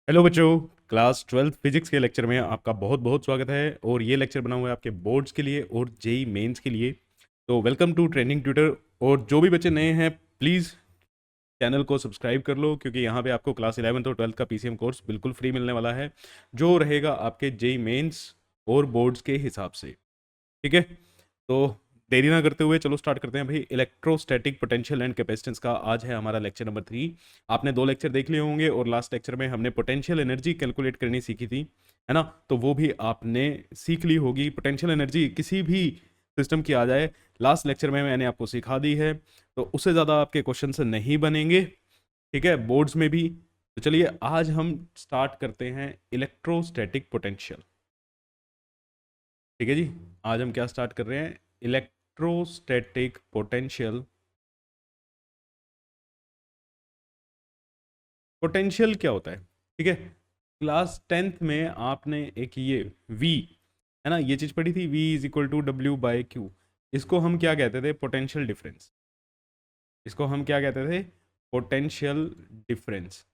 Hello बच्चों, class 12th physics के lecture में आपका बहुत बहुत स्वागत है। और ये लेक्चर बना हुआ है आपके बोर्ड्स के लिए और जेई मेंस के लिए। तो वेलकम टू ट्रेनिंग ट्यूटर। और जो भी बच्चे नए हैं प्लीज़ चैनल को सब्सक्राइब कर लो, क्योंकि यहाँ पे आपको क्लास 11th और 12th का पीसीएम कोर्स बिल्कुल फ्री मिलने वाला है, जो रहेगा आपके जेई मेंस और बोर्ड्स के हिसाब से। ठीक है, तो देरी ना करते हुए चलो स्टार्ट करते हैं भाई। इलेक्ट्रोस्टैटिक पोटेंशियल एंड कैपेसिटेंस का आज है हमारा लेक्चर नंबर 3। आपने 2 लेक्चर देख लिए होंगे और लास्ट लेक्चर में हमने पोटेंशियल एनर्जी कैलकुलेट करनी सीखी थी, है ना। तो वो भी आपने सीख ली होगी। पोटेंशियल एनर्जी किसी भी सिस्टम की आ जाए, लास्ट लेक्चर में मैंने आपको सिखा दी है, तो उससे ज़्यादा आपके क्वेश्चन से नहीं बनेंगे। ठीक है, बोर्ड्स में भी। तो चलिए आज हम स्टार्ट करते हैं इलेक्ट्रोस्टैटिक पोटेंशियल। ठीक है जी, आज हम क्या स्टार्ट कर रहे हैं? Electrostatic potential. पोटेंशियल क्या होता है? ठीक है, क्लास 10th में आपने एक ये वी, है ना, ये चीज पढ़ी थी, V is equal to W/Q। इसको हम क्या कहते थे? Potential difference. इसको हम क्या कहते थे? पोटेंशियल डिफरेंस,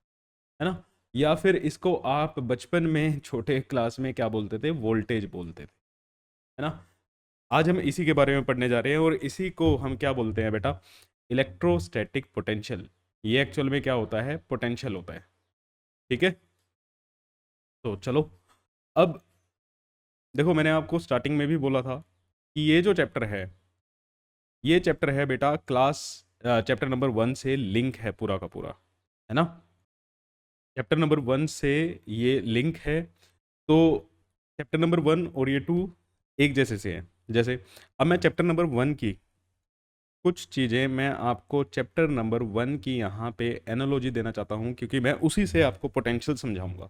है ना। या फिर इसको आप बचपन में छोटे क्लास में क्या बोलते थे? वोल्टेज बोलते थे, है ना। आज हम इसी के बारे में पढ़ने जा रहे हैं और इसी को हम क्या बोलते हैं बेटा? Electrostatic potential. ये एक्चुअल में क्या होता है? पोटेंशियल होता है। ठीक है, तो चलो अब देखो, मैंने आपको स्टार्टिंग में भी बोला था कि ये जो चैप्टर है, ये चैप्टर है बेटा क्लास चैप्टर नंबर 1 से लिंक है पूरा का पूरा, है ना। चैप्टर नंबर 1 से ये लिंक है। तो चैप्टर नंबर 1 और ये 2 एक जैसे से हैं। जैसे अब मैं चैप्टर नंबर 1 की कुछ चीज़ें मैं आपको चैप्टर नंबर 1 की यहाँ पे एनालॉजी देना चाहता हूँ, क्योंकि मैं उसी से आपको पोटेंशियल समझाऊंगा।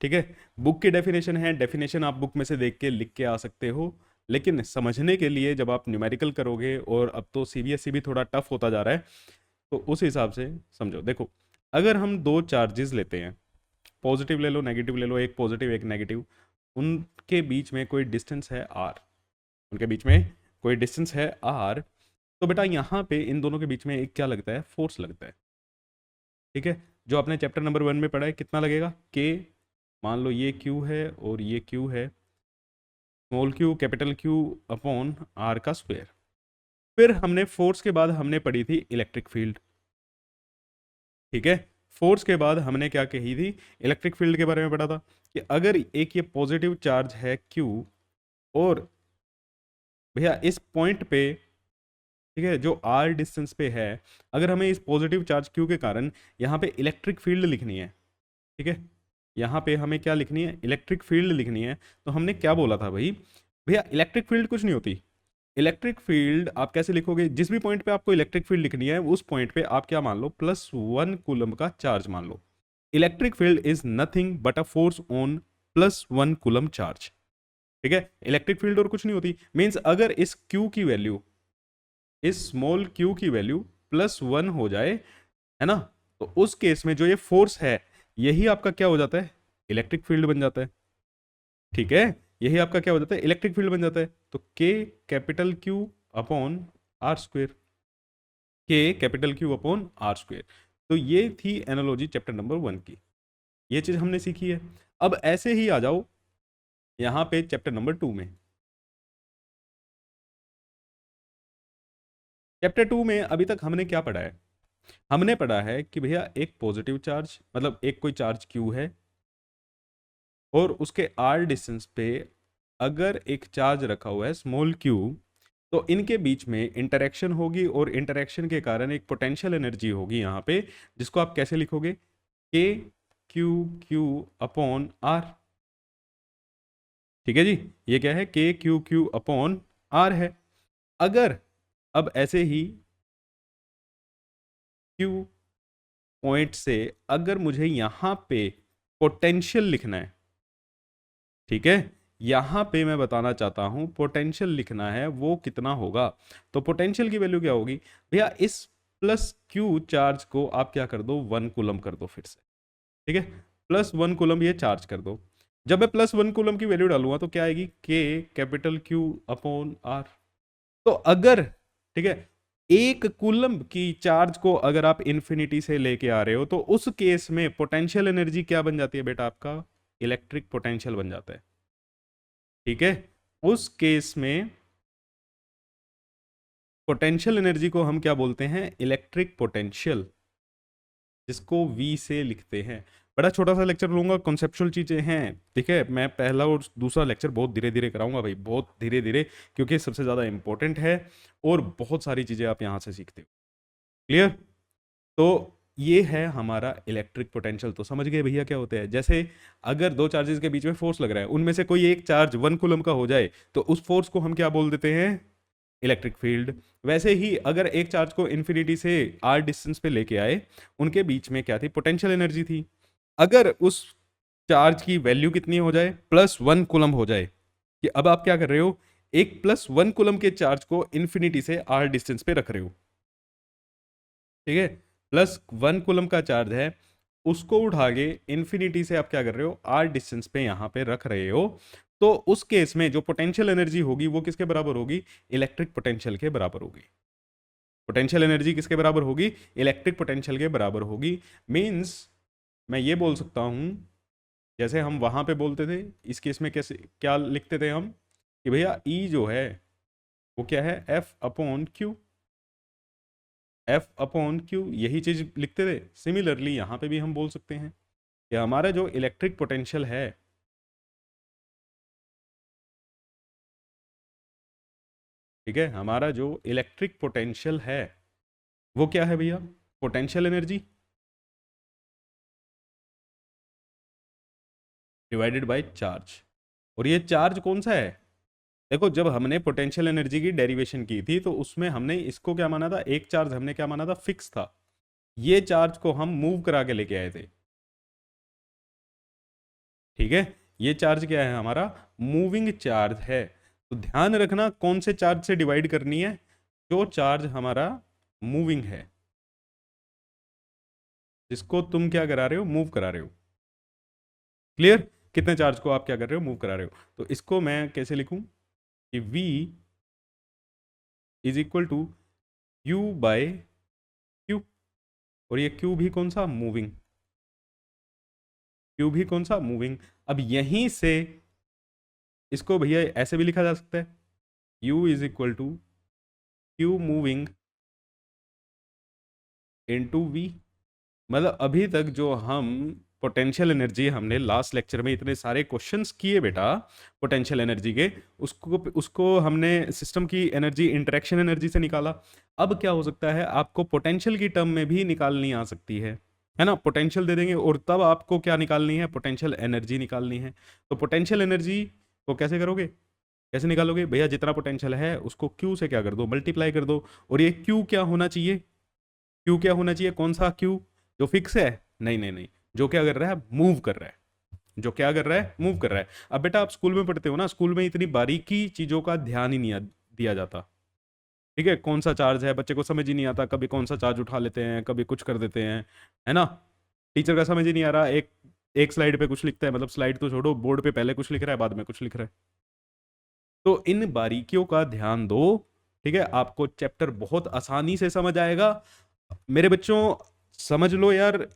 ठीक है, बुक की डेफिनेशन है, डेफिनेशन आप बुक में से देख के लिख के आ सकते हो, लेकिन समझने के लिए जब आप न्यूमेरिकल करोगे, और अब तो सीबीएसई भी थोड़ा टफ होता जा रहा है, तो उस हिसाब से समझो। देखो, अगर हम दो चार्जेस लेते हैं, पॉजिटिव ले लो नेगेटिव ले लो, एक पॉजिटिव एक नेगेटिव, उनके बीच में कोई डिस्टेंस है आर, उनके बीच में कोई डिस्टेंस है आर, तो बेटा यहाँ पे इन दोनों के बीच में एक क्या लगता है? फोर्स लगता है। ठीक है, जो आपने चैप्टर नंबर 1 में पढ़ा है, कितना लगेगा? के, मान लो ये क्यू है और ये क्यू है, small Q capital Q upon R का स्क्वायर। फिर हमने फोर्स के बाद हमने पढ़ी थी इलेक्ट्रिक फील्ड। ठीक है, फोर्स के बाद हमने क्या कही थी? इलेक्ट्रिक फील्ड के बारे में पढ़ा था कि अगर एक ये पॉजिटिव चार्ज है क्यू, और भैया इस पॉइंट पे, ठीक है, जो आर डिस्टेंस पे है, अगर हमें इस पॉजिटिव चार्ज क्यू के कारण यहाँ पे इलेक्ट्रिक फील्ड लिखनी है, ठीक है, यहाँ पे हमें क्या लिखनी है? इलेक्ट्रिक फील्ड लिखनी है। तो हमने क्या बोला था भाई? भैया इलेक्ट्रिक फील्ड कुछ नहीं होती। इलेक्ट्रिक फील्ड आप कैसे लिखोगे? जिस भी पॉइंट पे आपको इलेक्ट्रिक फील्ड लिखनी है, उस पॉइंट पे आप क्या मान लो? +1 कूलम का चार्ज मान लो। Electric field is nothing but a force on +1 coulomb charge. ठीक है, इलेक्ट्रिक फील्ड और कुछ नहीं होती। मीन्स अगर इस क्यू की वैल्यू, इस स्मॉल क्यू की वैल्यू +1 हो जाए, है ना, तो उस केस में जो ये फोर्स है, यही आपका क्या हो जाता है? इलेक्ट्रिक फील्ड बन जाता है। ठीक है, यही आपका क्या हो जाता है? इलेक्ट्रिक फील्ड बन जाता है। तो K capital Q upon R square, K capital Q upon R square. तो ये थी एनालॉजी चैप्टर नंबर 1 की, ये चीज हमने सीखी है। अब ऐसे ही आ जाओ यहाँ पे चैप्टर नंबर 2 में। चैप्टर 2 में अभी तक हमने क्या पढ़ा है? हमने पढ़ा है कि भैया एक पॉजिटिव चार्ज, मतलब एक कोई चार्ज क्यू है, और उसके आर डिस्टेंस पे अगर एक चार्ज रखा हुआ है स्मॉल क्यू, तो इनके बीच में इंटरेक्शन होगी, और इंटरेक्शन के कारण एक पोटेंशियल एनर्जी होगी यहाँ पे, जिसको आप कैसे लिखोगे? के क्यू क्यू अपॉन आर। ठीक है जी, ये क्या है? के क्यू क्यू अपॉन आर है। अगर अब ऐसे ही क्यू पॉइंट से अगर मुझे यहाँ पे पोटेंशियल लिखना है, ठीक है, यहां पे मैं बताना चाहता हूं पोटेंशियल लिखना है, वो कितना होगा? तो पोटेंशियल की वैल्यू क्या होगी भैया? इस +Q चार्ज को आप क्या कर दो? 1 कूलम कर दो फिर से। ठीक है, +1 कूलम ये चार्ज कर दो। जब मैं +1 कूलम की वैल्यू डालूंगा तो क्या आएगी? के कैपिटल क्यू अपॉन आर। तो अगर, ठीक है, एक कूलम की चार्ज को अगर आप इन्फिनिटी से लेके आ रहे हो तो उस केस में पोटेंशियल एनर्जी क्या बन जाती है बेटा, आपका इलेक्ट्रिक पोटेंशियल बन जाता है। ठीक है, उस केस में पोटेंशियल एनर्जी को हम क्या बोलते हैं, इलेक्ट्रिक पोटेंशियल, जिसको V से लिखते हैं। बड़ा छोटा सा लेक्चर लूंगा, कॉन्सेप्चुअल चीजें हैं। ठीक है, मैं पहला और दूसरा लेक्चर बहुत धीरे धीरे कराऊंगा भाई, बहुत धीरे धीरे, क्योंकि सबसे ज्यादा इंपॉर्टेंट है और बहुत सारी चीजें आप यहां से सीखते हो। क्लियर? तो ये है हमारा इलेक्ट्रिक पोटेंशियल। तो समझ गए भैया क्या होता है? जैसे अगर दो चार्जेस के बीच में फोर्स लग रहा है, उनमें से कोई एक चार्ज 1 कूलम का हो जाए तो उस फोर्स को हम क्या बोल देते हैं, इलेक्ट्रिक फील्ड। वैसे ही अगर एक चार्ज को इन्फिनिटी से r डिस्टेंस पे लेके आए, उनके बीच में क्या थी, पोटेंशियल एनर्जी थी। अगर उस चार्ज की वैल्यू कितनी हो जाए, +1 कूलम हो जाए, कि अब आप क्या कर रहे हो, एक +1 कूलम के चार्ज को इन्फिनिटी से r डिस्टेंस पे रख रहे हो। ठीक है, +1 कूलम का चार्ज है, उसको उठा के इन्फिनिटी से आप क्या कर रहे हो, r डिस्टेंस पे यहां पे रख रहे हो। तो उस केस में जो पोटेंशियल एनर्जी होगी वो किसके बराबर होगी, इलेक्ट्रिक पोटेंशियल के बराबर होगी। पोटेंशियल एनर्जी किसके बराबर होगी, इलेक्ट्रिक पोटेंशियल के बराबर होगी। मींस मैं ये बोल सकता हूं, जैसे हम वहां पे बोलते थे, इस केस में कैसे क्या लिखते थे हम, कि भैया E जो है वो क्या है, F/Q, F/Q, यही चीज लिखते थे। सिमिलरली यहां पे भी हम बोल सकते हैं कि हमारा जो इलेक्ट्रिक पोटेंशियल है, ठीक है, हमारा जो इलेक्ट्रिक पोटेंशियल है वो क्या है भैया, potential energy divided by charge. और ये चार्ज कौन सा है, देखो जब हमने पोटेंशियल एनर्जी की डेरिवेशन की थी तो उसमें हमने इसको क्या माना था, एक चार्ज हमने क्या माना था, फिक्स था। ये चार्ज को हम मूव करा के लेके आए थे। ठीक है, ये चार्ज क्या है हमारा, मूविंग चार्ज है। तो ध्यान रखना कौन से चार्ज से डिवाइड करनी है, जो चार्ज हमारा मूविंग है, जिसको तुम क्या करा रहे हो, मूव करा रहे हो। क्लियर? कितने चार्ज को आप क्या कर रहे हो, मूव करा रहे हो। तो इसको मैं कैसे लिखूं, कि V is equal to U/Q। और ये Q भी कौन सा, मूविंग, Q भी कौन सा, मूविंग। अब यहीं से इसको भैया ऐसे भी लिखा जा सकता है, U is equal to Q moving into V। मतलब अभी तक जो हम पोटेंशियल एनर्जी हमने लास्ट लेक्चर में इतने सारे क्वेश्चंस किए बेटा पोटेंशियल एनर्जी के, उसको उसको हमने सिस्टम की एनर्जी इंटरेक्शन एनर्जी से निकाला। अब क्या हो सकता है, आपको पोटेंशियल की टर्म में भी निकालनी आ सकती है ना। पोटेंशियल दे देंगे और तब आपको क्या निकालनी है, पोटेंशियल एनर्जी निकालनी है। तो पोटेंशियल एनर्जी को कैसे करोगे, कैसे निकालोगे भैया, जितना पोटेंशियल है उसको Q से क्या कर दो, मल्टीप्लाई कर दो। और ये Q क्या होना चाहिए, Q क्या होना चाहिए, कौन सा Q, जो फिक्स है, नहीं नहीं नहीं, जो क्या कर रहा है, मूव कर रहा है, जो क्या कर रहा है, मूव कर रहा है। अब बेटा आप स्कूल में पढ़ते हो ना, स्कूल में इतनी बारीकी चीजों का ध्यान ही नहीं दिया जाता। ठीक है, कौन सा चार्ज है बच्चे को समझ ही नहीं आता, कभी कौन सा चार्ज उठा लेते हैं, कभी कुछ कर देते हैं, है ना। टीचर का समझ ही नहीं आ रहा, एक एक स्लाइड पे कुछ लिखता है, मतलब स्लाइड तो छोड़ो, बोर्ड पे पहले कुछ लिख रहा है बाद में कुछ लिख रहा है। तो इन बारीकियों का ध्यान दो। ठीक है, आपको चैप्टर बहुत आसानी से समझ आएगा मेरे बच्चों। समझ लो यार,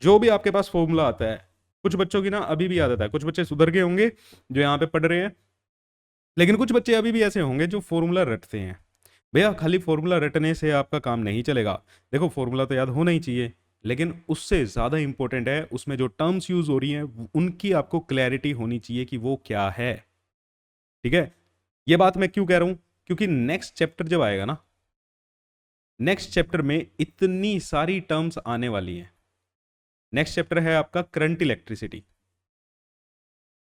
जो भी आपके पास फॉर्मूला आता है, कुछ बच्चों की ना अभी भी आदत है, कुछ बच्चे सुधर गए होंगे जो यहाँ पे पढ़ रहे हैं, लेकिन कुछ बच्चे अभी भी ऐसे होंगे जो फॉर्मूला रटते हैं। भैया खाली फॉर्मूला रटने से आपका काम नहीं चलेगा। देखो फॉर्मूला तो याद होना ही चाहिए, लेकिन उससे ज़्यादा इंपॉर्टेंट है उसमें जो टर्म्स यूज हो रही हैं उनकी आपको क्लैरिटी होनी चाहिए कि वो क्या है। ठीक है, ये बात मैं क्यों कह रहा हूं, क्योंकि नेक्स्ट चैप्टर जब आएगा ना, नेक्स्ट चैप्टर में इतनी सारी टर्म्स आने वाली हैं। नेक्स्ट चैप्टर है आपका करंट इलेक्ट्रिसिटी,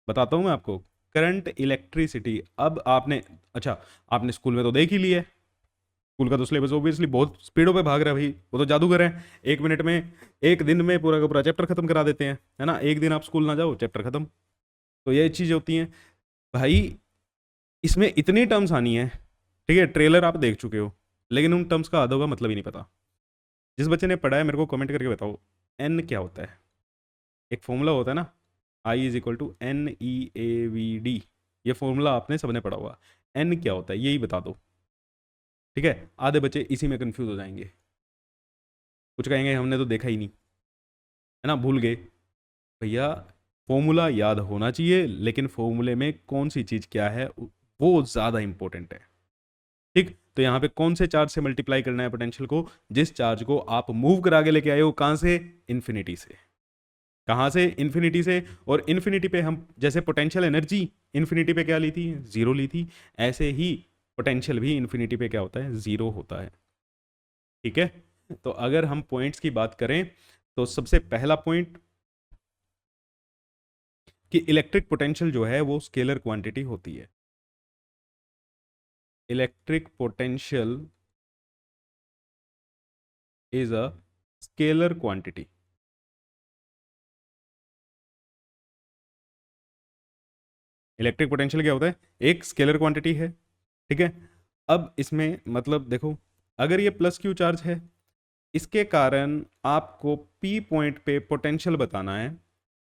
बताता हूं मैं आपको, करंट इलेक्ट्रिसिटी। अब आपने, अच्छा आपने स्कूल में तो देख ही लिया है, स्कूल का तो सिलेबस ऑब्वियसली बहुत स्पीडों पे भाग रहा है भाई, वो तो जादूगर है। 1 मिनट में, एक दिन में पूरा का पूरा चैप्टर खत्म करा देते हैं, है ना। एक दिन आप स्कूल ना जाओ चैप्टर खत्म। तो ये चीज़ होती है भाई, इसमें इतनी टर्म्स आनी है। ठीक है, ट्रेलर आप देख चुके हो, लेकिन उन टर्म्स का आधा का मतलब ही नहीं पता। जिस बच्चे ने पढ़ा है मेरे को कमेंट करके बताओ, एन क्या होता है। एक फॉर्मूला होता है ना, I = NEAVD, ये फॉर्मूला आपने सबने पढ़ा हुआ। एन क्या होता है यही बता दो। ठीक है, आधे बच्चे इसी में कंफ्यूज हो जाएंगे, कुछ कहेंगे हमने तो देखा ही नहीं, है ना, भूल गए। भैया फॉर्मूला याद होना चाहिए, लेकिन फॉर्मूले में कौन सी चीज़ क्या है वो ज़्यादा इंपॉर्टेंट है। ठीक, तो यहाँ पे कौन से चार्ज से मल्टीप्लाई करना है पोटेंशियल को? जिस चार्ज को आप मूव करा के लेके आए हो, कहाँ से? इन्फिनिटी से। कहाँ से? इन्फिनिटी से। और इन्फिनिटी पे हम जैसे पोटेंशियल एनर्जी इन्फिनिटी पे क्या ली थी? जीरो ली थी। ऐसे ही पोटेंशियल भी इन्फिनिटी पे क्या होता है? जीरो होता है। ठीक है, तो अगर हम पॉइंट्स की बात करें तो सबसे पहला पॉइंट कि इलेक्ट्रिक पोटेंशियल जो है वो स्केलर क्वांटिटी होती है। Electric potential is a scalar quantity. Electric potential क्या होता है? एक स्केलर क्वांटिटी है। ठीक है, अब इसमें मतलब देखो, अगर ये प्लस क्यू चार्ज है, इसके कारण आपको पी पॉइंट पे पोटेंशियल बताना है,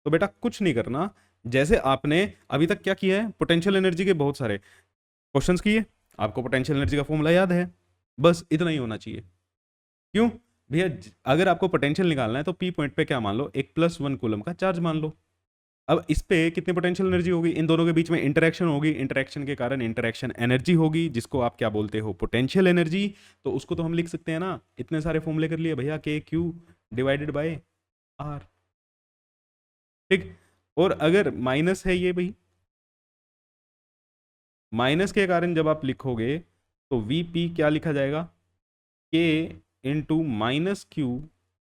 तो बेटा कुछ नहीं करना, जैसे आपने अभी तक क्या किया है, पोटेंशियल एनर्जी के बहुत सारे क्वेश्चंस किए, आपको पोटेंशियल एनर्जी का फॉर्मूला याद है, बस इतना ही होना चाहिए। क्यों भैया? अगर आपको पोटेंशियल निकालना है तो पी पॉइंट पे क्या मान लो? एक +1 कूलम का चार्ज मान लो। अब इस पे कितनी पोटेंशियल एनर्जी होगी? इन दोनों के बीच में इंटरेक्शन होगी, इंटरेक्शन के कारण इंटरेक्शन एनर्जी होगी, जिसको आप क्या बोलते हो? Potential energy. तो उसको तो हम लिख सकते हैं ना, इतने सारे फॉर्मूले कर लिए भैया, के क्यू डिवाइडेड बाय आर। ठीक, और अगर माइनस है ये भाई, माइनस के कारण जब आप लिखोगे तो वी पी क्या लिखा जाएगा? K into minus Q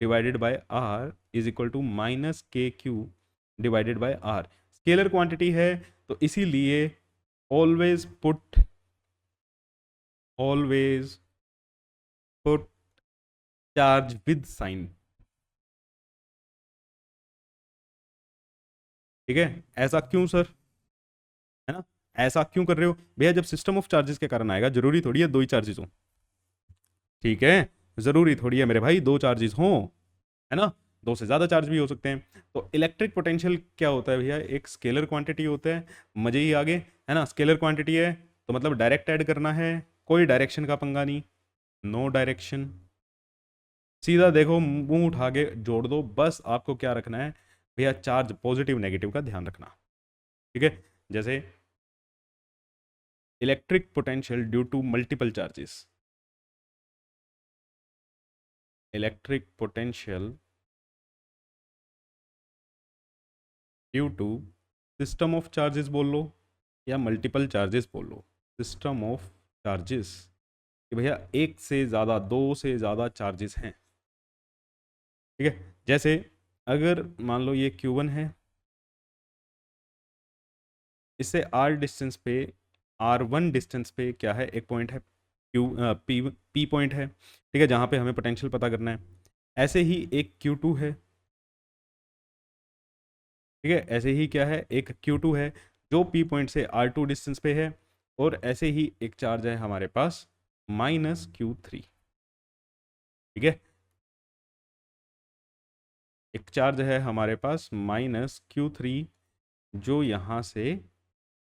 divided by R is equal to minus K Q divided by R. Scalar quantity है तो इसीलिए always put charge with sign. ठीक है, ऐसा क्यों सर? है ना, ऐसा क्यों कर रहे हो भैया? जब सिस्टम ऑफ चार्जेस के कारण आएगा, जरूरी थोड़ी है दो ही चार्जेस हो। ठीक है, जरूरी थोड़ी है मेरे भाई दो चार्जेस हों, है ना, दो से ज्यादा चार्ज भी हो सकते हैं। तो इलेक्ट्रिक पोटेंशियल क्या होता है भैया? एक स्केलर क्वांटिटी होता है। मजे ही आगे, है ना, स्केलर क्वांटिटी है तो मतलब डायरेक्ट ऐड करना है, कोई डायरेक्शन का पंगा नहीं, नो डायरेक्शन, सीधा देखो मुंह उठा के जोड़ दो, बस आपको क्या रखना है भैया? चार्ज पॉजिटिव नेगेटिव का ध्यान रखना। ठीक है, जैसे electric potential due to multiple charges, electric potential due to system of charges बोल लो या मल्टीपल चार्जेस बोल लो, सिस्टम ऑफ चार्जेस, कि भैया एक से ज़्यादा, दो से ज़्यादा चार्जेस हैं। ठीक है, जैसे अगर मान लो ये Q1 है, इससे R डिस्टेंस पे, R1 डिस्टेंस पे क्या है? एक पॉइंट है P पॉइंट है। ठीक है, जहाँ पे हमें पोटेंशियल पता करना है। ऐसे ही एक Q2 है। ठीक है, ऐसे ही क्या है? एक Q2 है जो P पॉइंट से R2 डिस्टेंस पे है। और ऐसे ही एक चार्ज है हमारे पास -Q3। ठीक है, एक चार्ज है हमारे पास -Q3 जो यहाँ से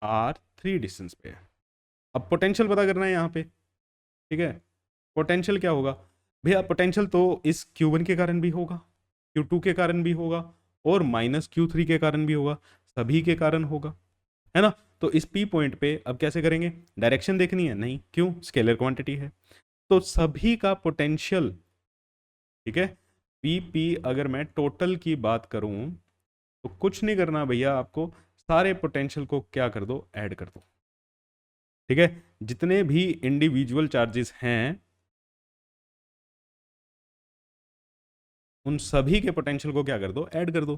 R3 डिस्टेंस पे है। अब पोटेंशियल पता करना है यहाँ पे। ठीक है, पोटेंशियल क्या होगा भैया? पोटेंशियल तो इस Q1 के कारण भी होगा, Q2 के कारण भी होगा, और -Q3 के कारण भी होगा, सभी के कारण होगा, है ना। तो इस P पॉइंट पे अब कैसे करेंगे? डायरेक्शन देखनी है? नहीं, क्यों? स्केलर क्वांटिटी है तो सभी का पोटेंशियल। ठीक है, P अगर मैं टोटल की बात करूं तो कुछ नहीं करना भैया, आपको सारे पोटेंशियल को क्या कर दो? ऐड कर दो। ठीक है, जितने भी इंडिविजुअल चार्जेस हैं उन सभी के पोटेंशियल को क्या कर दो? ऐड कर दो।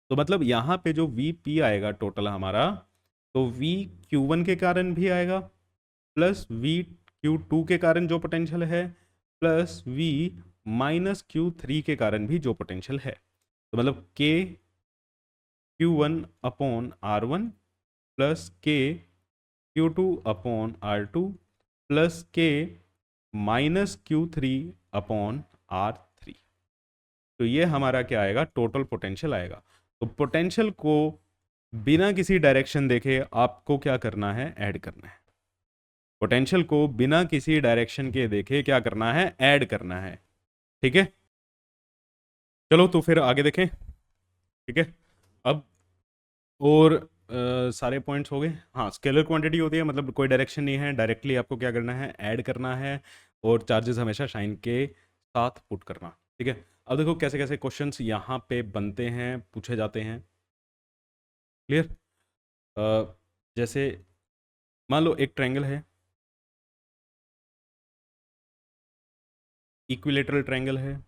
तो मतलब यहाँ पे जो वी पी आएगा टोटल हमारा, तो वी Q1 के कारण भी आएगा, प्लस वी Q2 के कारण जो पोटेंशियल है, प्लस वी -Q3 के कारण भी जो पोटेंशियल है। तो मतलब के Q1 अपॉन R1 प्लस के Q2 अपॉन R2 प्लस के -Q3 अपॉन R3। तो ये हमारा क्या आएगा? टोटल पोटेंशियल आएगा। तो पोटेंशियल को बिना किसी डायरेक्शन देखे आपको क्या करना है? ऐड करना है। पोटेंशियल को बिना किसी डायरेक्शन के देखे क्या करना है, ऐड करना है। ठीक है, चलो तो फिर आगे देखें। ठीक है, अब और सारे पॉइंट्स हो गए। हाँ, स्केलर क्वांटिटी होती है मतलब कोई डायरेक्शन नहीं है, डायरेक्टली आपको क्या करना है, ऐड करना है, और चार्जेस हमेशा साइन के साथ पुट करना। ठीक है, अब देखो कैसे कैसे क्वेश्चंस यहाँ पे बनते हैं, पूछे जाते हैं। क्लियर? जैसे मान लो एक ट्रायंगल है, इक्विलेटरल ट्रायंगल है,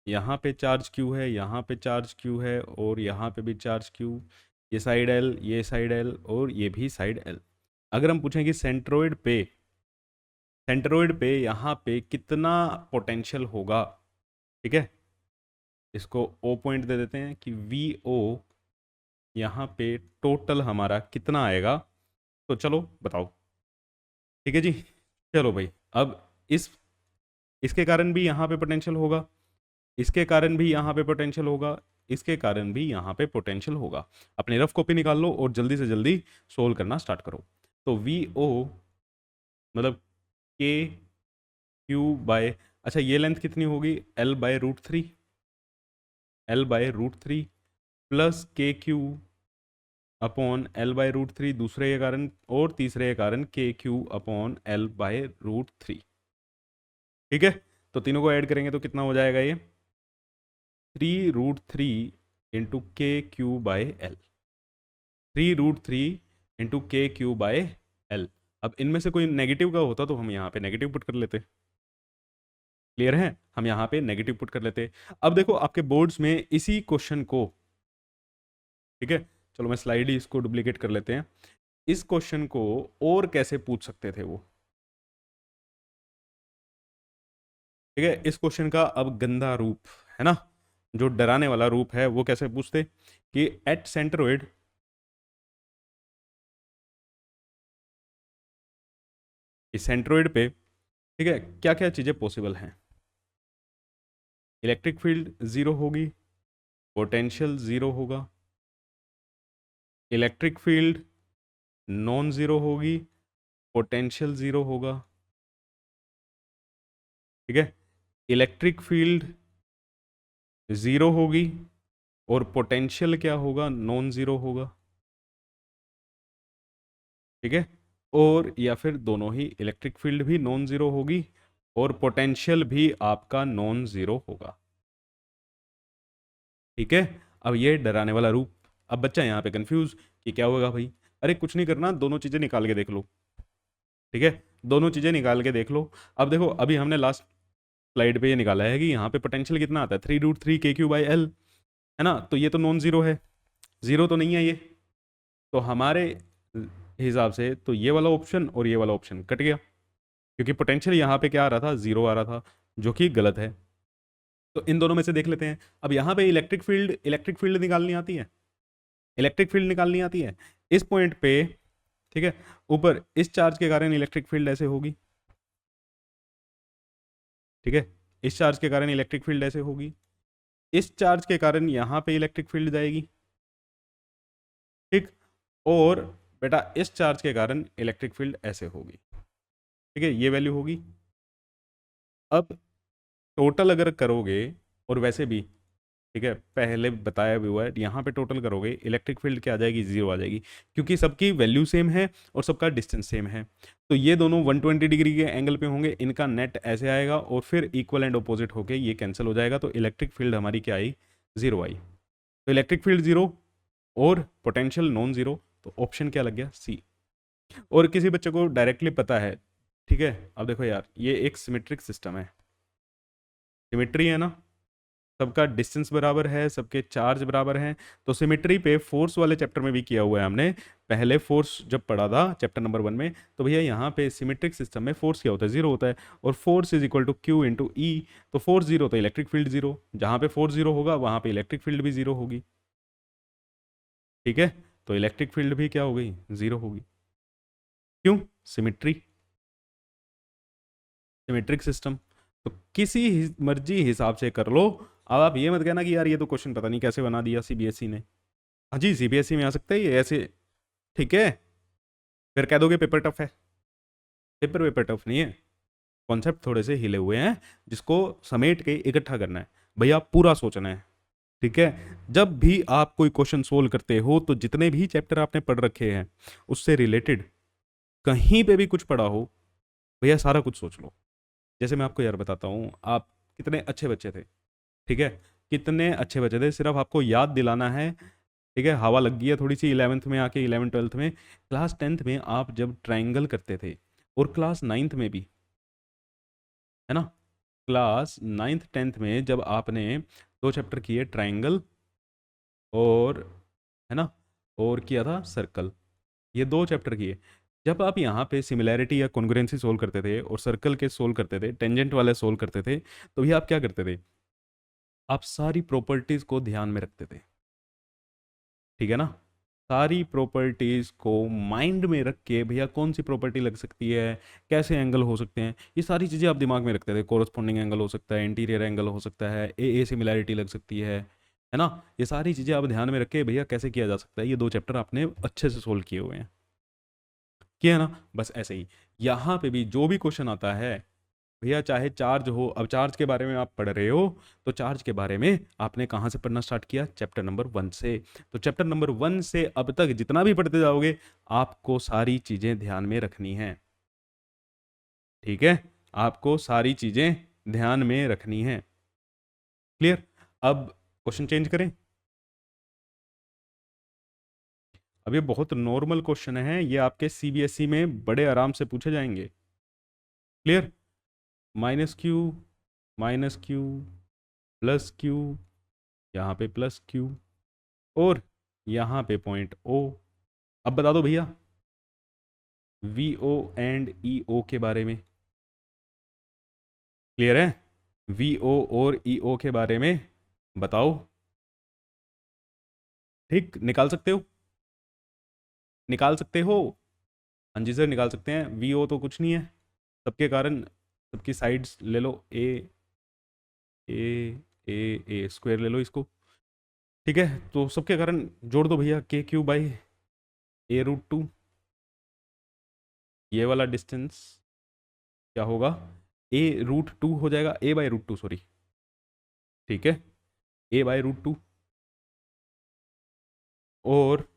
यहाँ पे चार्ज क्यू है, यहाँ पे चार्ज क्यू है, और यहाँ पे भी चार्ज क्यू, ये साइड एल, ये साइड एल, और ये भी साइड एल। अगर हम पूछें कि सेंट्रोइड पे यहाँ पे कितना पोटेंशियल होगा, ठीक है, इसको ओ पॉइंट दे देते हैं कि वी ओ यहाँ पे टोटल हमारा कितना आएगा, तो चलो बताओ। ठीक है जी, चलो भाई, अब इस इसके कारण भी यहाँ पे पोटेंशियल होगा, इसके कारण भी यहाँ पे पोटेंशियल होगा, इसके कारण भी यहाँ पे पोटेंशियल होगा। अपनी रफ कॉपी निकाल लो और जल्दी से जल्दी सोल्व करना स्टार्ट करो। तो वी ओ मतलब के क्यू बाय, अच्छा ये लेंथ कितनी होगी, L/√3, L/√3 plus K Q upon L/√3 दूसरे के कारण, और तीसरे के कारण के क्यू अपॉन L/√3। ठीक है, तो तीनों को ऐड करेंगे तो कितना हो जाएगा, ये 3√3 इंटू के क्यू बाय एल, 3√3 इंटू के क्यू बाय एल। अब इनमें से कोई नेगेटिव का होता तो हम यहाँ पे नेगेटिव पुट कर लेते। क्लियर है, हम यहाँ पे नेगेटिव पुट कर लेते। अब देखो आपके बोर्ड्स में इसी क्वेश्चन को, ठीक है, चलो मैं स्लाइड ही इसको डुप्लीकेट कर लेते हैं, इस क्वेश्चन को और कैसे पूछ सकते थे वो। ठीक है, इस क्वेश्चन का अब गंदा रूप है ना, जो डराने वाला रूप है, वो कैसे पूछते कि एट सेंट्रोइड, इस सेंट्रोइड पे, ठीक है, क्या क्या चीजें पॉसिबल हैं। इलेक्ट्रिक फील्ड जीरो होगी, पोटेंशियल जीरो होगा, इलेक्ट्रिक फील्ड नॉन जीरो होगी, पोटेंशियल जीरो होगा। ठीक है, इलेक्ट्रिक फील्ड जीरो होगी और पोटेंशियल क्या होगा, नॉन जीरो होगा। ठीक है, और या फिर दोनों ही, इलेक्ट्रिक फील्ड भी नॉन जीरो होगी और पोटेंशियल भी आपका नॉन जीरो होगा। ठीक है, अब ये डराने वाला रूप। अब बच्चा यहाँ पे कंफ्यूज कि क्या होगा भाई, अरे कुछ नहीं करना, दोनों चीजें निकाल के देख लो। ठीक है, दोनों चीजें निकाल के देख लो। अब देखो अभी हमने लास्ट स्लाइड पे ये निकाला है कि यहाँ पे पोटेंशियल कितना आता है, 3√3 के क्यू बाई एल, है ना, तो ये तो नॉन जीरो है, जीरो तो नहीं है ये, तो हमारे हिसाब से तो ये वाला ऑप्शन और ये वाला ऑप्शन कट गया, क्योंकि पोटेंशियल यहाँ पे क्या आ रहा था, जीरो आ रहा था, जो कि गलत है। तो इन दोनों में से देख लेते हैं। अब यहाँ पे इलेक्ट्रिक फील्ड निकालनी आती है, इलेक्ट्रिक फील्ड निकालनी आती है इस पॉइंट पे। ठीक है, ऊपर इस चार्ज के कारण इलेक्ट्रिक फील्ड ऐसे होगी, ठीक है, इस चार्ज के कारण इलेक्ट्रिक फील्ड ऐसे होगी, इस चार्ज के कारण यहाँ पे इलेक्ट्रिक फील्ड जाएगी। ठीक, और बेटा इस चार्ज के कारण इलेक्ट्रिक फील्ड ऐसे होगी। ठीक है, ये वैल्यू होगी। अब टोटल अगर करोगे, और वैसे भी ठीक है पहले बताया भी हुआ है, यहाँ पे टोटल करोगे इलेक्ट्रिक फील्ड क्या आ जाएगी, जीरो आ जाएगी, क्योंकि सबकी वैल्यू सेम है और सबका डिस्टेंस सेम है। तो ये दोनों 120 डिग्री के एंगल पे होंगे, इनका नेट ऐसे आएगा और फिर इक्वल एंड अपोजिट होके ये कैंसिल हो जाएगा, तो इलेक्ट्रिक फील्ड हमारी क्या आई, जीरो आई। तो इलेक्ट्रिक फील्ड जीरो और पोटेंशियल नॉन जीरो, तो ऑप्शन क्या लग गया, सी। और किसी बच्चे को डायरेक्टली पता है, ठीक है, अब देखो यार ये एक सिमेट्रिक सिस्टम है, सिमेट्री है ना, सबका डिस्टेंस बराबर है, सबके चार्ज बराबर हैं, तो सिमेट्री पे फोर्स वाले चैप्टर में भी किया हुआ है हमने, पहले फोर्स जब पढ़ा था चैप्टर नंबर 1 में, तो भैया यहाँ पे सिमेट्रिक सिस्टम में फोर्स क्या होता है, जीरो होता है, और force is equal to Q into E, तो फोर्स जीरो तो इलेक्ट्रिक फील्ड जीरो, जहाँ पे फोर्स जीरो होगा वहाँ पे इलेक्ट्रिक फील्ड भी जीरो होगी। ठीक है, तो इलेक्ट्रिक फील्ड भी क्या हो गई, जीरो होगी, क्यों, सिमेट्री, सिमेट्रिक सिस्टम। तो किसी मर्जी हिसाब से कर लो। अब आप ये मत कहना कि यार ये तो क्वेश्चन पता नहीं कैसे बना दिया सीबीएसई ने। हाँ जी, सीबीएसई में आ सकता है ये ऐसे, ठीक है, फिर कह दोगे पेपर टफ है। पेपर वेपर टफ नहीं है, कॉन्सेप्ट थोड़े से हिले हुए हैं जिसको समेट के इकट्ठा करना है भैया, पूरा सोचना है। ठीक है, जब भी आप कोई क्वेश्चन सोल्व करते हो तो जितने भी चैप्टर आपने पढ़ रखे हैं उससे रिलेटेड कहीं पे भी कुछ पढ़ा हो भैया सारा कुछ सोच लो। जैसे मैं आपको यार बताता हूँ, आप कितने अच्छे बच्चे थे, ठीक है, कितने अच्छे बच्चे थे, सिर्फ आपको याद दिलाना है। ठीक है, हवा लग गई है थोड़ी सी 11th में आके, 11th 12th में, क्लास 10th में आप जब ट्रायंगल करते थे, और क्लास 9th में भी, है ना, क्लास 9th 10th में जब आपने दो चैप्टर किए, ट्रायंगल और, है ना, और किया था सर्कल, ये दो चैप्टर किए, जब आप यहाँ पे सिमिलैरिटी या कॉन्ग्रुएंसी सोल्व करते थे और सर्कल के सोल्व करते थे, टेंजेंट वाले सोल्व करते थे, तो भी आप क्या करते थे, आप सारी प्रॉपर्टीज को ध्यान में रखते थे। ठीक है ना, सारी प्रॉपर्टीज को माइंड में रख के भैया कौन सी प्रॉपर्टी लग सकती है, कैसे एंगल हो सकते हैं, ये सारी चीज़ें आप दिमाग में रखते थे। कोरस्पॉन्डिंग एंगल हो सकता है, इंटीरियर एंगल हो सकता है, ए सिमिलैरिटी लग सकती है ना, ये सारी चीज़ें आप ध्यान में रख के भैया कैसे किया जा सकता है, ये दो चैप्टर आपने अच्छे से सोल्व किए हुए हैं, किया है ना। बस ऐसे ही यहाँ पे भी जो भी क्वेश्चन आता है भैया, चाहे चार्ज हो, अब चार्ज के बारे में आप पढ़ रहे हो, तो चार्ज के बारे में आपने कहाँ से पढ़ना स्टार्ट किया, चैप्टर नंबर 1 से। तो चैप्टर नंबर 1 से अब तक जितना भी पढ़ते जाओगे आपको सारी चीज़ें ध्यान में रखनी है। ठीक है, आपको सारी चीज़ें ध्यान में रखनी है। क्लियर। अब क्वेश्चन चेंज करें। अब ये बहुत नॉर्मल क्वेश्चन है, ये आपके सीबीएसई में बड़े आराम से पूछे जाएंगे। क्लियर। -q, -q, +q, यहाँ पे +q, और यहाँ पे पॉइंट O। अब बता दो भैया VO एंड EO के बारे में। क्लियर है, VO और EO के बारे में बताओ। ठीक, निकाल सकते हो, निकाल सकते हो। हाँ जी सर, निकाल सकते हैं। VO तो कुछ नहीं है, सबके कारण, सबकी साइड्स ले लो, ए स्क्वायर ले लो इसको। ठीक है, तो सबके कारण जोड़ दो भैया, KQ/A√2। ये वाला डिस्टेंस क्या होगा, A√2 हो जाएगा, A/√2 सॉरी। ठीक है, A/√2 और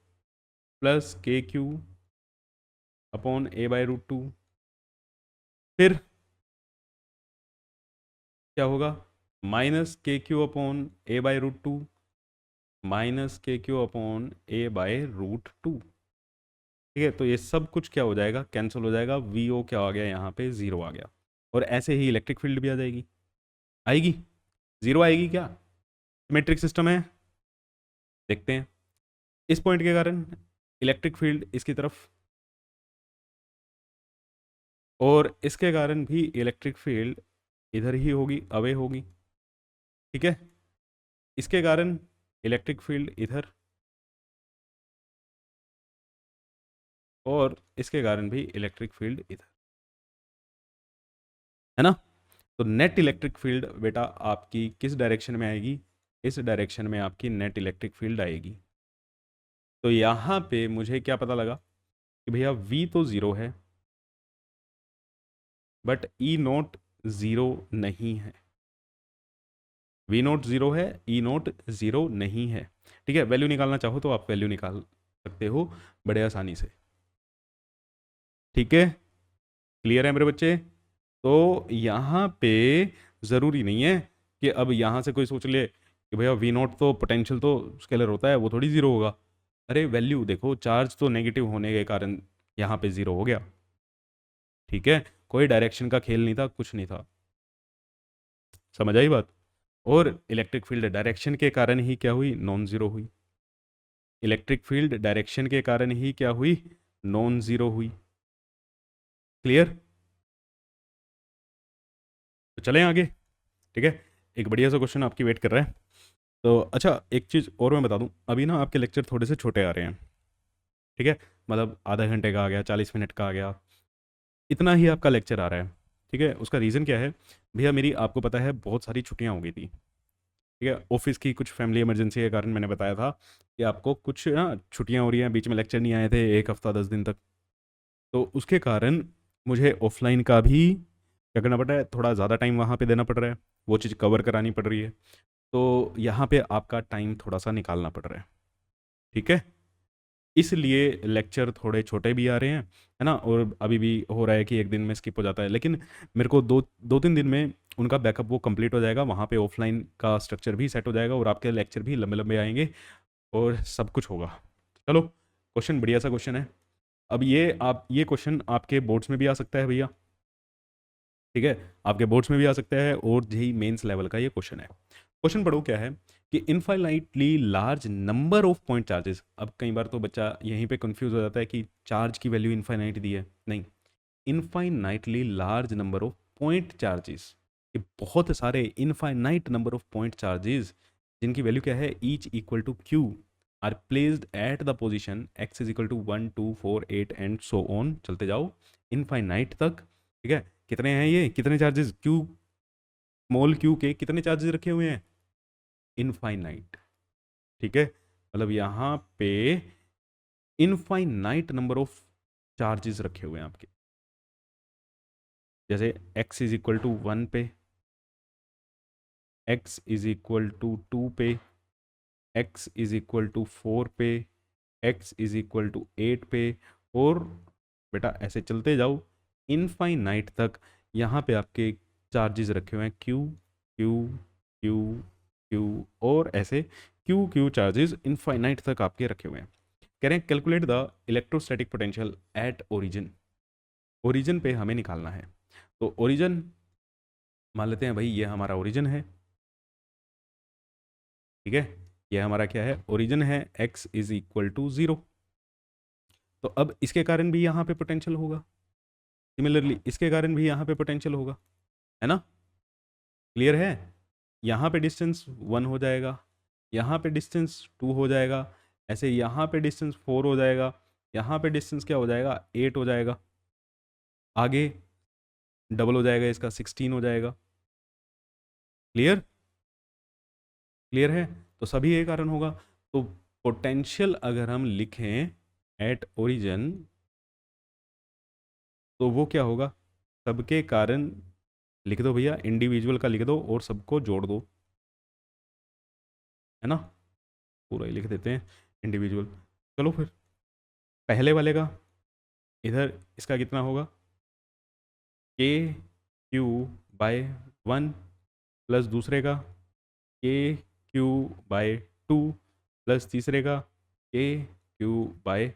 +KQ/A/√2, फिर क्या होगा, -KQ/A/√2 -KQ/A/√2। ठीक है, तो ये सब कुछ क्या हो जाएगा, कैंसिल हो जाएगा, VO क्या आ गया यहाँ पे, 0 आ गया। और ऐसे ही इलेक्ट्रिक फील्ड भी आ जाएगी, आएगी, 0 आएगी क्या, सिमेट्रिक सिस्टम है। देखते हैं, इस पॉइंट के कारण इलेक्ट्रिक फील्ड इसकी तरफ, और इसके कारण भी इलेक्ट्रिक फील्ड इधर ही होगी, अवे होगी। ठीक है, इसके कारण इलेक्ट्रिक फील्ड इधर, और इसके कारण भी इलेक्ट्रिक फील्ड इधर, है ना। तो नेट इलेक्ट्रिक फील्ड बेटा आपकी किस डायरेक्शन में आएगी, इस डायरेक्शन में आपकी नेट इलेक्ट्रिक फील्ड आएगी। तो यहाँ पे मुझे क्या पता लगा कि भैया V तो 0 है, बट E0 0 नहीं है। V0 0 है, E0 0 नहीं है। ठीक है, वैल्यू निकालना चाहो तो आप वैल्यू निकाल सकते हो बड़े आसानी से। ठीक है, क्लियर है मेरे बच्चे। तो यहाँ पे ज़रूरी नहीं है कि अब यहाँ से कोई सोच ले कि भैया V0 तो पोटेंशियल तो स्केलर होता है, वो थोड़ी ज़ीरो होगा। अरे वैल्यू देखो, चार्ज तो नेगेटिव होने के कारण यहाँ पे 0 हो गया। ठीक है, कोई डायरेक्शन का खेल नहीं था, कुछ नहीं था, समझ आई बात। और इलेक्ट्रिक फील्ड डायरेक्शन के कारण ही क्या हुई, नॉन ज़ीरो हुई। इलेक्ट्रिक फील्ड डायरेक्शन के कारण ही क्या हुई, नॉन ज़ीरो हुई। क्लियर। तो चलें आगे। ठीक है, एक बढ़िया सा क्वेश्चन आपकी वेट कर रहा है। तो अच्छा, एक चीज़ और मैं बता दूं, अभी ना आपके लेक्चर थोड़े से छोटे आ रहे हैं। ठीक है, मतलब आधा घंटे का आ गया, 40 मिनट का आ गया, इतना ही आपका लेक्चर आ रहा है। ठीक है, उसका रीज़न क्या है भैया, मेरी आपको पता है बहुत सारी छुट्टियां हो गई थी। ठीक है, ऑफिस की कुछ फैमिली इमरजेंसी के कारण मैंने बताया था कि आपको कुछ ना छुट्टियां हो रही हैं, बीच में लेक्चर नहीं आए थे 1 हफ्ता 10 दिन तक। तो उसके कारण मुझे ऑफलाइन का भी क्या करना पड़ रहा है, थोड़ा ज़्यादा टाइम वहाँ पे देना पड़ रहा है, वो चीज़ कवर करानी पड़ रही है, तो यहाँ पे आपका टाइम थोड़ा सा निकालना पड़ रहा है। ठीक है, इसलिए लेक्चर थोड़े छोटे भी आ रहे हैं, है ना, और अभी भी हो रहा है कि एक दिन में स्किप हो जाता है, लेकिन मेरे को दो दो तीन दिन में उनका बैकअप वो कंप्लीट हो जाएगा, वहाँ पे ऑफलाइन का स्ट्रक्चर भी सेट हो जाएगा और आपके लेक्चर भी लंबे लंबे आएंगे और सब कुछ होगा। चलो, क्वेश्चन बढ़िया सा क्वेश्चन है। अब ये क्वेश्चन आपके बोर्ड्स में भी आ सकता है भैया। ठीक है, आपके बोर्ड्स में भी आ सकता है और जेई मेंस लेवल का ये क्वेश्चन है। क्वेश्चन पढ़ो क्या है कि infinitely large number of point charges. अब कई बार तो बच्चा यहीं पे कंफ्यूज हो जाता है कि चार्ज की वैल्यू इनफाइनाइट दी है, नहीं, infinitely large number of point charges, ये बहुत सारे infinite number of point charges जिनकी वैल्यू क्या है, each equal to Q, are placed at the position X is equal to 1 2 4 8 and so on, चलते जाओ इनफाइनाइट तक। ठीक है, कितने हैं ये, कितने चार्जेस, क्यू स्मॉल क्यू के कितने चार्जेस रखे हुए हैं, इनफाइनाइट। ठीक है, मतलब यहाँ पे इनफाइनाइट नंबर ऑफ चार्जेस रखे हुए हैं आपके, जैसे x इज इक्वल टू 1 पे, x इज इक्वल टू 2 पे, x इज इक्वल टू 4 पे, x इज इक्वल टू 8 पे, और बेटा ऐसे चलते जाओ इनफाइनाइट तक। यहाँ पे आपके चार्जेस रखे हुए हैं q q q q और ऐसे q q चार्जेस इनफाइनाइट तक आपके रखे हुए हैं। कह रहे हैं calculate the electrostatic potential at origin, origin पे हमें निकालना है। तो ओरिजिन मान लेते हैं भाई ये हमारा ओरिजिन है। ठीक है, ये हमारा क्या है, ओरिजिन है, x इज इक्वल टू 0। तो अब इसके कारण भी यहाँ पे पोटेंशियल होगा, सिमिलरली इसके कारण भी यहाँ पे पोटेंशियल होगा, है ना, क्लियर है। यहाँ पे डिस्टेंस 1 हो जाएगा, यहाँ पे डिस्टेंस 2 हो जाएगा, ऐसे यहाँ पे डिस्टेंस 4 हो जाएगा, यहाँ पे डिस्टेंस क्या हो जाएगा, 8 हो जाएगा, आगे डबल हो जाएगा इसका, 16 हो जाएगा। क्लियर, क्लियर है, तो सभी ये कारण होगा। तो पोटेंशियल अगर हम लिखें एट ओरिजिन तो वो क्या होगा, सबके कारण लिख दो भैया, इंडिविजुअल का लिख दो और सबको जोड़ दो, है ना, पूरा ही लिख देते हैं इंडिविजुअल। चलो फिर पहले वाले का इधर इसका कितना होगा, के क्यू बाय 1 प्लस दूसरे का के क्यू बाय 2 प्लस तीसरे का के क्यू बाय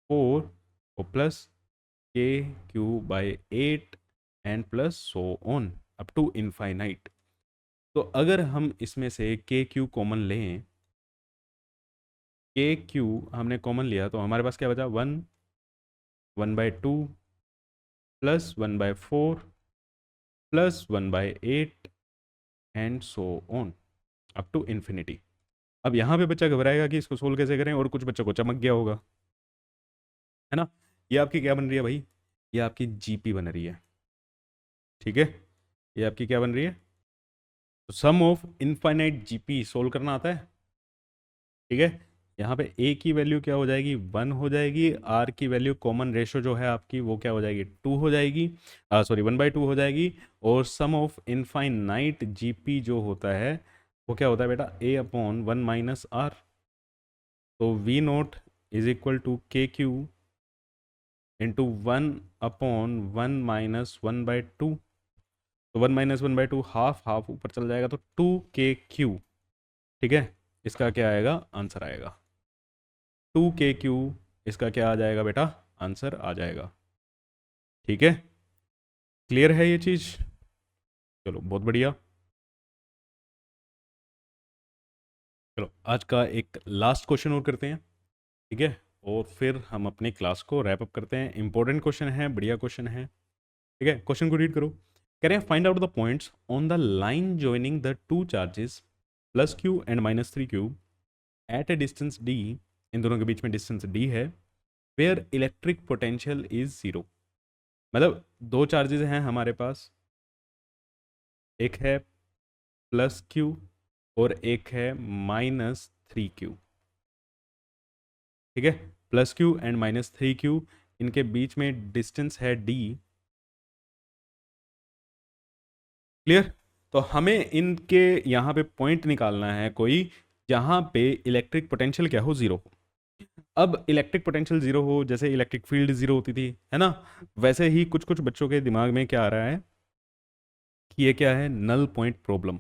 4 और plus K Q by 8 and plus so on up to infinite. तो अगर हम इसमें से के क्यू कॉमन लें, के क्यू हमने कॉमन लिया तो हमारे पास क्या बचा, 1 1/2 plus 1/4 plus 1/8 and so on up to infinity. अब यहाँ पे बच्चा घबराएगा कि इसको सोल्व कैसे करें, और कुछ बच्चों को चमक गया होगा, है ना। ये आपकी क्या बन रही है भाई, ये आपकी जीपी बन रही है। ठीक है, ये आपकी क्या बन रही है, तो सम ऑफ इनफाइनाइट जीपी सोल्व करना आता है। ठीक है, यहाँ पे ए की वैल्यू क्या हो जाएगी, 1 हो जाएगी, आर की वैल्यू कॉमन रेशो जो है आपकी वो क्या हो जाएगी, 2 हो जाएगी, सॉरी 1/2 हो जाएगी, और सम ऑफ इनफाइनाइट जीपी जो होता है वो क्या होता है बेटा, ए अपॉन 1 माइनस आर। तो V naught is equal to K Q into 1/1 - 1/2। तो 1 - 1/2 हाफ हाफ ऊपर चल जाएगा तो 2 के क्यू। ठीक है, इसका क्या आएगा, आंसर आएगा 2 के क्यू, इसका क्या आ जाएगा बेटा, आंसर आ जाएगा। ठीक है, क्लियर है ये चीज़, चलो बहुत बढ़िया। चलो आज का एक लास्ट क्वेश्चन और करते हैं, ठीक है, और फिर हम अपनी क्लास को रैप अप करते हैं। इंपॉर्टेंट क्वेश्चन है, बढ़िया क्वेश्चन है। ठीक है, क्वेश्चन को रीड करो। कह रहे हैं find out the points on the line joining the two charges plus Q and minus 3 Q at a distance D, इन दोनों के बीच में डिस्टेंस डी है, वेयर इलेक्ट्रिक पोटेंशियल इज 0। मतलब दो चार्जेस हैं हमारे पास, एक है प्लस क्यू और एक है -3 क्यू। ठीक है, प्लस क्यू एंड -3 क्यू, इनके बीच में डिस्टेंस है डी, क्लियर? तो हमें इनके यहाँ पे पॉइंट निकालना है कोई जहाँ पे इलेक्ट्रिक पोटेंशियल क्या हो, जीरो हो। अब इलेक्ट्रिक पोटेंशियल जीरो हो, जैसे इलेक्ट्रिक फील्ड जीरो होती थी, है ना, वैसे ही कुछ कुछ बच्चों के दिमाग में क्या आ रहा है कि ये क्या है, नल पॉइंट प्रॉब्लम।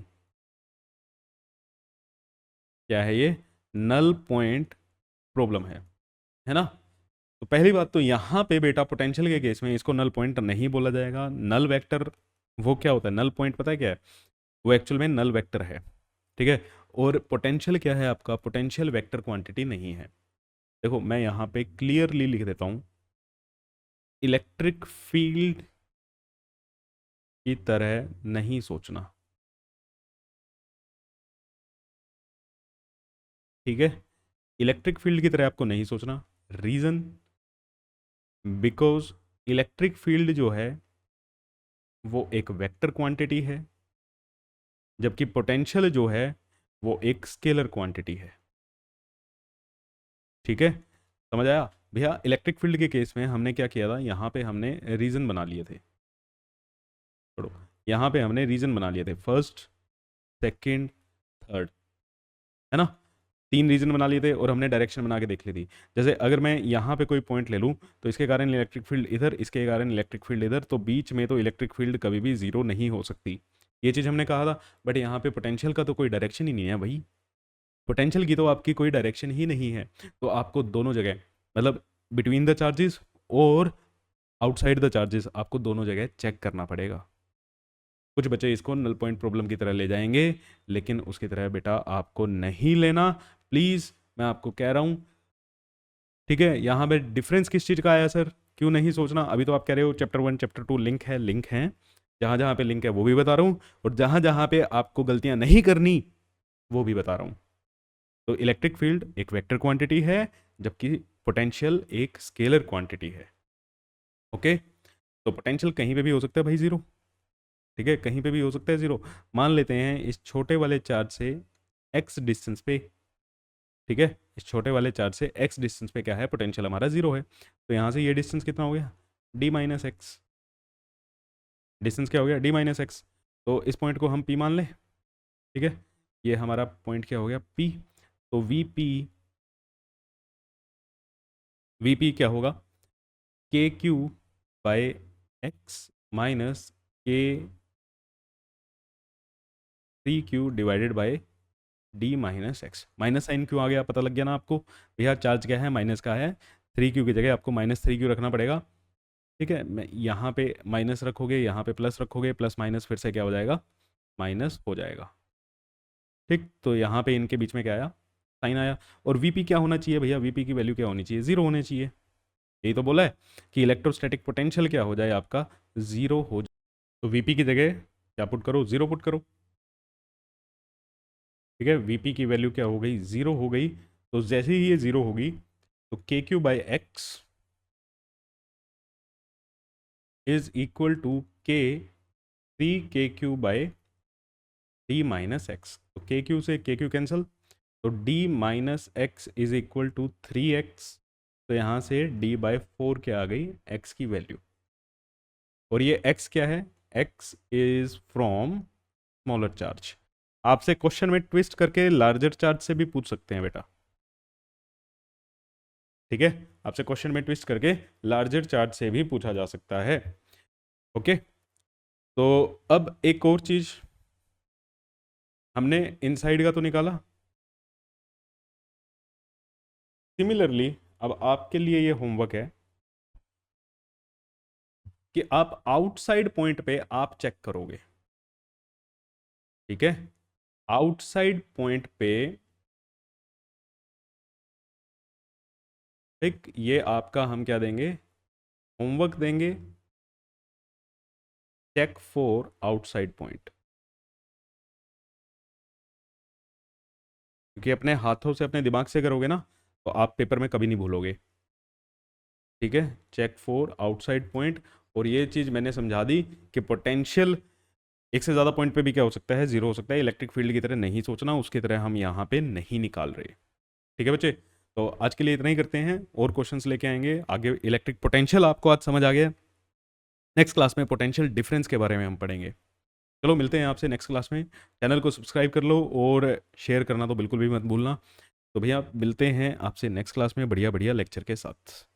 क्या है ये? नल पॉइंट प्रॉब्लम है ना। तो पहली बात तो यहाँ पे बेटा पोटेंशियल के केस में इसको नल पॉइंट नहीं बोला जाएगा। नल वेक्टर वो क्या होता है, नल पॉइंट पता है क्या है? वो एक्चुअल में नल वेक्टर है, ठीक है। और पोटेंशियल क्या है आपका? पोटेंशियल वेक्टर क्वांटिटी नहीं है। देखो मैं यहाँ पे क्लियरली लिख देता हूँ, इलेक्ट्रिक फील्ड की तरह नहीं सोचना, ठीक है। इलेक्ट्रिक फील्ड की तरह आपको नहीं सोचना। रीजन, बिकॉज इलेक्ट्रिक फील्ड जो है वो एक वेक्टर क्वांटिटी है, जबकि पोटेंशियल जो है वो एक स्केलर क्वांटिटी है, ठीक है। समझ आया भैया? इलेक्ट्रिक फील्ड के केस में हमने क्या किया था, यहाँ पे हमने रीजन बना लिए थे, छोड़ो, यहाँ पे हमने रीजन बना लिए थे, फर्स्ट, सेकंड, थर्ड, है ना। तीन रीजन बना लिए थे और हमने डायरेक्शन बना के देख ली थी। जैसे अगर मैं यहाँ पे कोई पॉइंट ले लूँ तो इसके कारण इलेक्ट्रिक फील्ड इधर, इसके कारण इलेक्ट्रिक फील्ड इधर, तो बीच में तो इलेक्ट्रिक फील्ड कभी भी जीरो नहीं हो सकती, ये चीज़ हमने कहा था। बट यहाँ पे पोटेंशियल का तो कोई डायरेक्शन ही नहीं है भाई, पोटेंशियल की तो आपकी कोई डायरेक्शन ही नहीं है। तो आपको दोनों जगह, मतलब बिटवीन द चार्जेस और आउटसाइड द चार्जेस, आपको दोनों जगह चेक करना पड़ेगा। कुछ बच्चे इसको नल पॉइंट प्रॉब्लम की तरह ले जाएंगे, लेकिन उसकी तरह बेटा आपको नहीं लेना, प्लीज़, मैं आपको कह रहा हूँ, ठीक है। यहाँ पे डिफरेंस किस चीज़ का आया सर, क्यों नहीं सोचना? अभी तो आप कह रहे हो चैप्टर 1 चैप्टर 2 लिंक है, लिंक है, जहाँ जहाँ पे लिंक है वो भी बता रहा हूँ, और जहाँ जहाँ पे आपको गलतियाँ नहीं करनी वो भी बता रहा हूँ। तो इलेक्ट्रिक फील्ड एक वेक्टर क्वांटिटी है, जबकि पोटेंशियल एक स्केलर क्वांटिटी है, ओके। तो पोटेंशियल कहीं पे भी हो सकता है भाई जीरो, ठीक है, कहीं पे भी हो सकता है जीरो। मान लेते हैं इस छोटे वाले चार्ज से एक्स डिस्टेंस पे, ठीक है, इस छोटे वाले चार्ज से एक्स डिस्टेंस पे क्या है, पोटेंशियल हमारा जीरो है। तो यहाँ से ये डिस्टेंस कितना हो गया, डी माइनस एक्स, डिस्टेंस क्या हो गया, डी माइनस एक्स। तो इस पॉइंट को हम पी मान लें, ठीक है, ये हमारा पॉइंट क्या हो गया, पी। तो वी पी क्या होगा, K Q by X minus K three Q divided by D minus X. Minus sign क्यों आ गया, पता लग गया ना आपको? भैया चार्ज क्या है, माइनस का है, थ्री क्यू की जगह आपको माइनस थ्री क्यू रखना पड़ेगा, ठीक है। मैं यहाँ पे माइनस रखोगे, यहाँ पे प्लस रखोगे, प्लस माइनस फिर से क्या हो जाएगा, माइनस हो जाएगा, ठीक। तो यहाँ पे इनके बीच में क्या आया, साइन आया। और वीपी क्या होना चाहिए भैया, वीपी की वैल्यू क्या होनी चाहिए, जीरो होनी चाहिए। यही तो बोला है कि इलेक्ट्रोस्टैटिक पोटेंशियल क्या हो जाए आपका, जीरो हो जाए। तो वीपी की जगह क्या पुट करो, जीरो पुट करो, ठीक है। वीपी की वैल्यू क्या हो गई, जीरो हो गई। तो जैसे ही ये जीरो होगी तो K Q by X is equal to K three K Q by D minus X. तो के क्यू से के क्यू कैंसिल, तो D minus X is equal to three X. तो यहाँ से डी बाई फोर क्या आ गई, x की value. और ये एक्स क्या है, x is from smaller charge. आपसे क्वेश्चन में ट्विस्ट करके लार्जर चार्ज से भी पूछ सकते हैं बेटा, ठीक है। आपसे क्वेश्चन में ट्विस्ट करके लार्जर चार्ज से भी पूछा जा सकता है, ओके। तो अब एक और चीज, हमने इनसाइड का तो निकाला, सिमिलरली अब आपके लिए ये होमवर्क है कि आप आउटसाइड पॉइंट पे आप चेक करोगे, ठीक है। आउटसाइड पॉइंट पे, ठीक, ये आपका हम क्या देंगे, होमवर्क देंगे, चेक फॉर आउटसाइड पॉइंट। क्योंकि अपने हाथों से अपने दिमाग से करोगे ना तो आप पेपर में कभी नहीं भूलोगे, ठीक है। Check for outside point. और ये चीज़ मैंने समझा दी कि पोटेंशियल एक से ज़्यादा पॉइंट पे भी क्या हो सकता है, जीरो हो सकता है। इलेक्ट्रिक फील्ड की तरह नहीं सोचना, उसकी तरह हम यहाँ पे नहीं निकाल रहे, ठीक है बच्चे। तो आज के लिए इतना ही करते हैं, और क्वेश्चंस लेके आएंगे आगे। इलेक्ट्रिक पोटेंशियल आपको आज समझ आ गया, नेक्स्ट क्लास में पोटेंशियल डिफरेंस के बारे में हम पढ़ेंगे। चलो मिलते हैं आपसे नेक्स्ट क्लास में। चैनल को सब्सक्राइब कर लो और शेयर करना तो बिल्कुल भी मत भूलना। तो भैया मिलते हैं आपसे नेक्स्ट क्लास में बढ़िया बढ़िया लेक्चर के साथ।